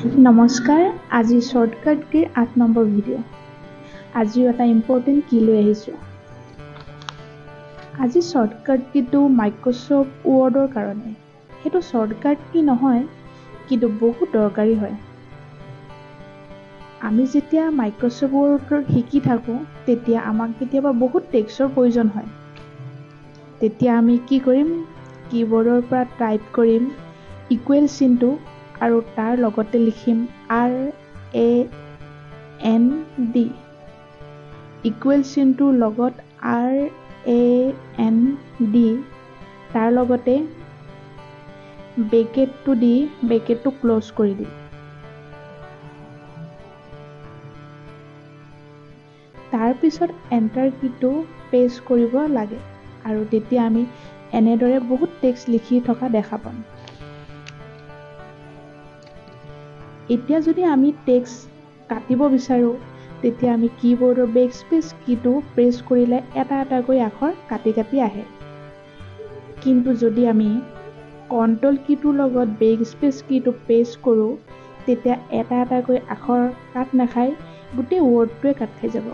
নমস্কাৰ, আজি শৰ্টকাট কিৰ 8 নম্বৰ ভিডিঅ'। আজিও এটা ইম্পৰ্টেণ্ট কি লৈ আহিছোঁ। আজি শৰ্টকাট কিটো মাইক্ৰ'ছফ্ট ৱৰ্ডৰ কাৰণে। সেইটো শৰ্টকাট কি নহয়, কিন্তু বহুত দৰকাৰী হয়। আমি যেতিয়া মাইক্ৰ'ছফ্ট ৱৰ্ড শিকি থাকোঁ, তেতিয়া আমাক কেতিয়াবা বহুত টেক্সটৰ প্ৰয়োজন হয়। তেতিয়া আমি কি কৰিম? কীবৰ্ডৰ পৰা টাইপ কৰিম ইকুৱেল চিনটো আৰু তাৰ লগতে লিখিম RAND। ইকুৱেল চিনটোৰ লগত RAND, তাৰ লগতে ব্ৰেকেটটো দি ব্ৰেকেটটো ক্ল'জ কৰি দিম। তাৰপিছত এণ্টাৰ কীটো প্ৰেছ কৰিব লাগে আৰু তেতিয়া আমি এনেদৰে বহুত টেক্সট লিখি থকা দেখা পাম। এতিয়া যদি আমি টেক্সট কাটিব বিচাৰোঁ, তেতিয়া আমি কীবৰ্ডৰ বেকস্পেচ কীটো প্ৰেছ কৰিলে এটা এটাকৈ আখৰ কাটি কাটি আহে। কিন্তু যদি আমি কণ্ট্ৰল কীটোৰ লগত বেকস্পেচ কীটো প্ৰেছ কৰোঁ, তেতিয়া এটা এটাকৈ আখৰ কাট নাখায়, গোটেই ৱৰ্ডটোৱে কাট খাই যাব।